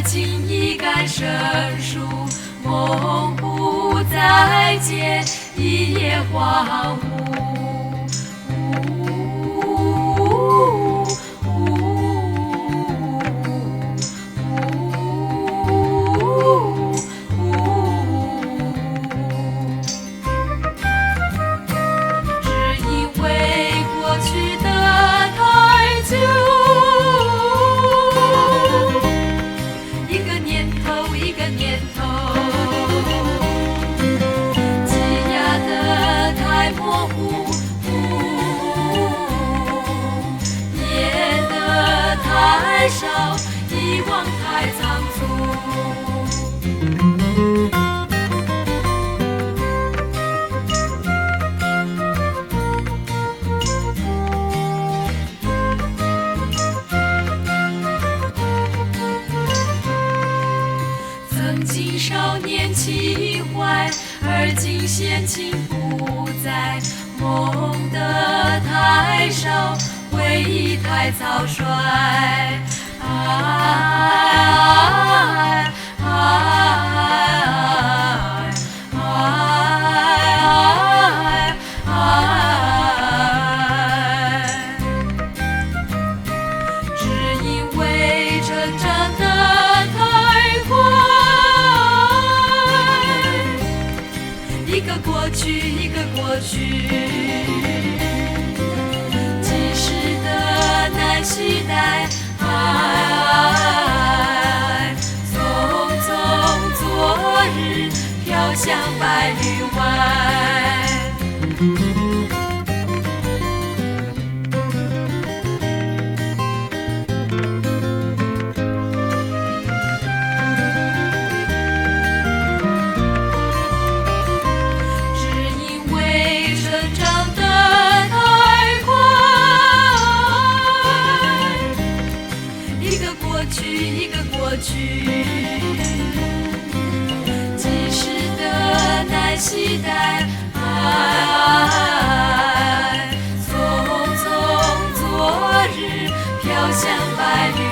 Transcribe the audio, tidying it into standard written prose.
情已感生疏，梦不再见，一夜荒芜。太少，遗忘太仓促。曾经少年情怀，而今闲情不在，梦得太少，回忆太草率。只因为成长得太快，一个过去一个过去，即时的难期待。匆匆昨日，飘向百里外。只因为成长得太快，一个过去，即时的难期待。匆匆昨日，飘向百里。